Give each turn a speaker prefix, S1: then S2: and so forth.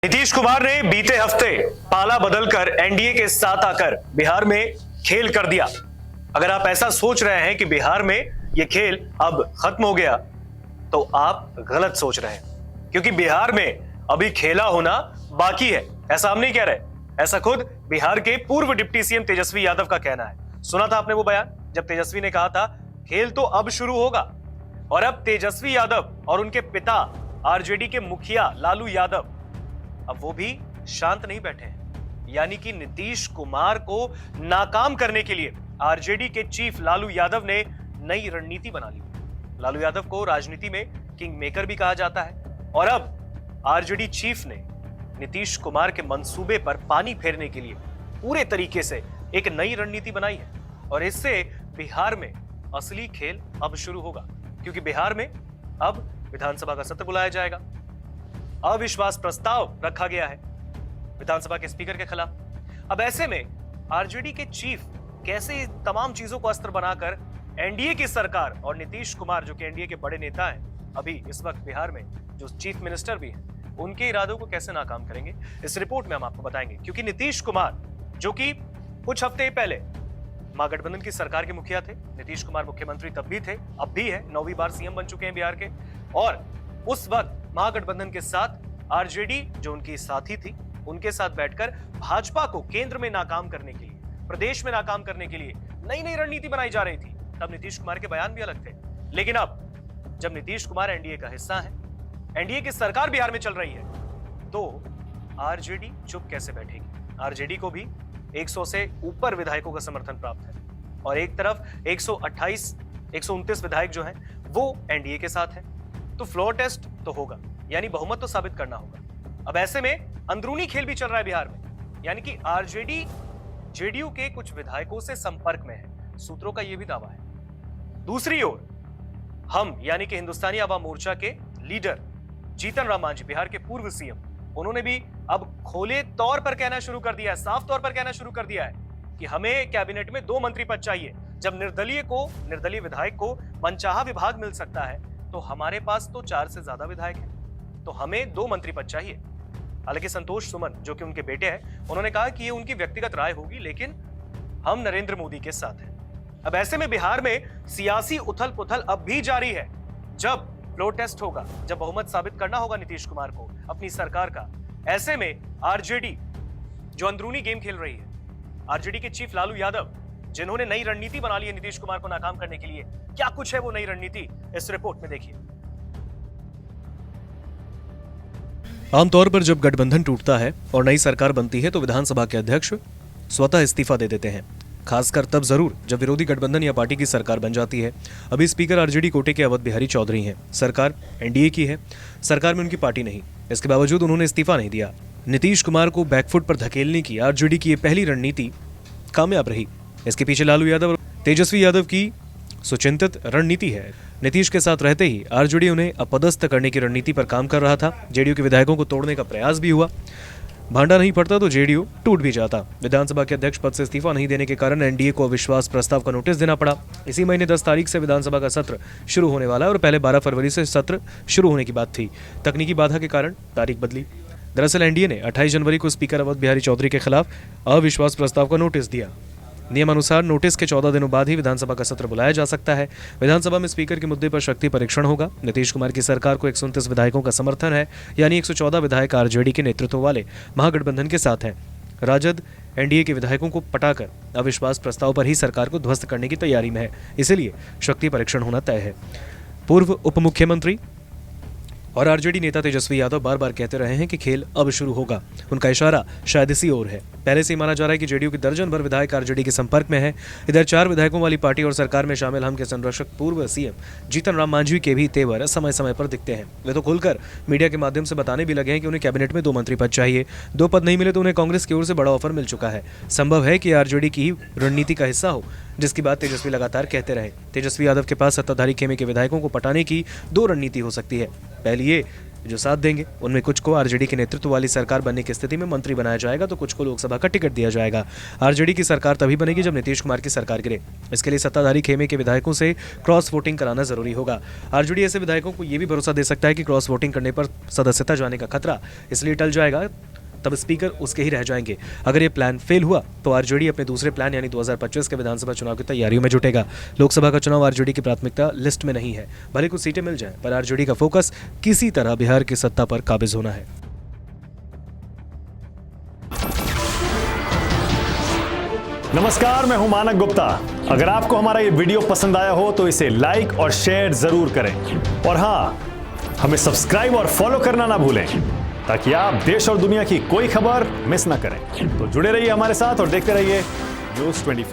S1: नीतीश कुमार ने बीते हफ्ते पाला बदलकर एनडीए के साथ आकर बिहार में खेल कर दिया। अगर आप ऐसा सोच रहे हैं कि बिहार में यह खेल अब खत्म हो गया तो आप गलत सोच रहे हैं, क्योंकि बिहार में अभी खेला होना बाकी है। ऐसा हम नहीं कह रहे, ऐसा खुद बिहार के पूर्व डिप्टी सीएम तेजस्वी यादव का कहना है। सुना था आपने वो बयान जब तेजस्वी ने कहा था खेल तो अब शुरू होगा। और अब तेजस्वी यादव और उनके पिता आरजेडी के मुखिया लालू यादव अब वो भी शांत नहीं बैठे हैं, यानी कि नीतीश कुमार को नाकाम करने के लिए आरजेडी के चीफ लालू यादव ने नई रणनीति बना ली। लालू यादव को राजनीति में किंग मेकर भी कहा जाता है और अब आरजेडी चीफ ने नीतीश कुमार के मंसूबे पर पानी फेरने के लिए पूरे तरीके से एक नई रणनीति बनाई है। और इससे बिहार में असली खेल अब शुरू होगा, क्योंकि बिहार में अब विधानसभा का सत्र बुलाया जाएगा। अविश्वास प्रस्ताव रखा गया है विधानसभा के स्पीकर के खिलाफ। अब ऐसे में आरजेडी के चीफ कैसे तमाम चीजों को अस्त्र बनाकर एनडीए की सरकार और नीतीश कुमार जो कि एनडीए के बड़े नेता हैं अभी इस वक्त बिहार में, जो चीफ मिनिस्टर भी हैं, उनके इरादों को कैसे नाकाम करेंगे, इस रिपोर्ट में हम आपको बताएंगे। क्योंकि नीतीश कुमार जो कि कुछ हफ्ते पहले महागठबंधन की सरकार के मुखिया थे, नीतीश कुमार मुख्यमंत्री तब भी थे, अब भी है, 9वीं बार सीएम बन चुके हैं बिहार के। और उस वक्त महागठबंधन के साथ आरजेडी जो उनकी साथी थी, उनके साथ बैठकर भाजपा को केंद्र में नाकाम करने के लिए, प्रदेश में नाकाम करने के लिए नई नई रणनीति बनाई जा रही थी। तब नीतीश कुमार के बयान भी अलग थे। लेकिन अब जब नीतीश कुमार एनडीए का हिस्सा है, एनडीए की सरकार बिहार में चल रही है, तो आरजेडी चुप कैसे बैठेगी। आरजेडी को भी 100 से ऊपर विधायकों का समर्थन प्राप्त है और एक तरफ 129 विधायक जो हैं वो एनडीए के साथ है। तो फ्लोर टेस्ट तो होगा, यानी बहुमत तो साबित करना होगा। अब ऐसे में अंदरूनी खेल भी चल रहा है बिहार में, यानी कि आरजेडी जेडीयू के कुछ विधायकों से संपर्क में है, सूत्रों का यह भी दावा है। दूसरी ओर हम यानी कि हिंदुस्तानी आवाम मोर्चा के लीडर जीतन राम मांझी, बिहार के पूर्व सीएम, उन्होंने भी अब खोले तौर पर कहना शुरू कर दिया है, साफ तौर पर कहना शुरू कर दिया है कि हमें कैबिनेट में 2 मंत्री पद चाहिए। जब निर्दलीय विधायक को मनचाहा विभाग मिल सकता है तो हमारे पास तो 4 से ज्यादा विधायक हैं, तो हमें 2 मंत्री पद चाहिए। हालांकि संतोष सुमन जो कि उनके बेटे हैं, उन्होंने कहा कि ये उनकी व्यक्तिगत राय होगी, लेकिन हम नरेंद्र मोदी के साथ हैं। अब ऐसे में बिहार में सियासी उथल पुथल अब भी जारी है। जब फ्लोर टेस्ट होगा, जब बहुमत साबित करना होगा नीतीश कुमार को अपनी सरकार का, ऐसे में आरजेडी जो अंदरूनी गेम खेल रही है, आरजेडी के चीफ लालू यादव जिन्होंने नई रणनीति बना ली है नीतीश कुमार को नाकाम करने के लिए, क्या कुछ है वो नई रणनीति, इस रिपोर्ट में देखिए।
S2: आमतौर पर जब गठबंधन टूटता है और नई सरकार बनती है तो विधानसभा के अध्यक्ष स्वतः इस्तीफा दे देते हैं, खासकर तब जरूर जब विरोधी गठबंधन या पार्टी की सरकार बन जाती है। अभी स्पीकर आरजेडी कोटे के अवध बिहारी चौधरी हैं। सरकार एनडीए की है, सरकार में उनकी पार्टी नहीं, इसके बावजूद उन्होंने इस्तीफा नहीं दिया। नीतीश कुमार को बैकफुट पर धकेलने की आरजेडी की यह पहली रणनीति कामयाब रही। इसके पीछे लालू यादव और तेजस्वी यादव की सुचिंतित रणनीति है। नीतीश के साथ रहते ही आरजेडी उन्हें अपदस्थ करने की रणनीति पर काम कर रहा था। जेडीयू के विधायकों को तोड़ने का प्रयास भी हुआ। भांडा नहीं पड़ता तो जेडीयू टूट भी जाता। विधानसभा के अध्यक्ष पद से इस्तीफा नहीं देने के कारण एनडीए को अविश्वास प्रस्ताव का नोटिस देना पड़ा। इसी महीने 10 तारीख से विधानसभा का सत्र शुरू होने वाला है और पहले 12 फरवरी से सत्र शुरू होने की बात थी। तकनीकी बाधा के कारण तारीख बदली। दरअसल एनडीए ने 28 जनवरी को स्पीकर अवध बिहारी चौधरी के खिलाफ अविश्वास प्रस्ताव का नोटिस दिया। नियमानुसार नोटिस के 14 दिनों बाद ही विधानसभा का सत्र बुलाया जा सकता है। विधानसभा में स्पीकर के मुद्दे पर शक्ति परीक्षण होगा। नीतीश कुमार की सरकार को 129 विधायकों का समर्थन है, यानी 114 विधायक आरजेडी के नेतृत्व वाले महागठबंधन के साथ हैं। राजद एनडीए के विधायकों को पटाकर अविश्वास प्रस्ताव पर ही सरकार को ध्वस्त करने की तैयारी में है, इसीलिए शक्ति परीक्षण होना तय है। पूर्व उप मुख्यमंत्री और आरजेडी नेता तेजस्वी यादव बार बार कहते रहे हैं कि खेल अब शुरू होगा। उनका इशारा शायद इसी ओर है। पहले से ही माना जा रहा है कि जेडीयू के दर्जन भर विधायक आरजेडी के संपर्क में है। इधर 4 विधायकों वाली पार्टी और सरकार में शामिल हम के संरक्षक पूर्व सीएम जीतन राम मांझी के भी तेवर समय समय पर दिखते हैं। वे तो खुलकर मीडिया के माध्यम से बताने भी लगे हैं कि उन्हें कैबिनेट में 2 मंत्री पद चाहिए। 2 पद नहीं मिले तो उन्हें कांग्रेस की ओर से बड़ा ऑफर मिल चुका है। संभव है कि आरजेडी की रणनीति का हिस्सा हो, जिसकी बात तेजस्वी लगातार कहते रहे। तेजस्वी यादव के पास सत्ताधारी खेमे के विधायकों को पटाने की 2 रणनीति हो सकती है। पहली ये जो साथ देंगे उनमें कुछ को आरजेडी के नेतृत्व वाली सरकार बनने की स्थिति में मंत्री बनाया जाएगा तो कुछ को लोकसभा का टिकट दिया जाएगा। आरजेडी की सरकार तभी बनेगी जब नीतीश कुमार की सरकार गिरे। इसके लिए सत्ताधारी खेमे के विधायकों से क्रॉस वोटिंग कराना जरूरी होगा। आरजेडी ऐसे विधायकों को यह भी भरोसा दे सकता है कि क्रॉस वोटिंग करने पर सदस्यता जाने का खतरा इसलिए टल जाएगा, तब स्पीकर उसके ही रह जाएंगे। अगर ये प्लान फेल हुआ तो आरजेडी अपने दूसरे प्लान यानी 2025 के विधानसभा चुनाव की तैयारियों में जुटेगा। लोकसभा का चुनाव आरजेडी की प्राथमिकता लिस्ट में नहीं है। भले कुछ सीटें मिल जाएं, पर आरजेडी का फोकस किसी तरह बिहार की सत्ता पर काबिज होना है।
S3: नमस्कार, मैं हूं मानक गुप्ता। अगर आपको हमारा ये वीडियो पसंद आया हो तो इसे लाइक और शेयर जरूर करें, और हां, हमें सब्सक्राइब और फॉलो करना ना भूलें ताकि आप देश और दुनिया की कोई खबर मिस ना करें। तो जुड़े रहिए हमारे साथ और देखते रहिए न्यूज़ 24।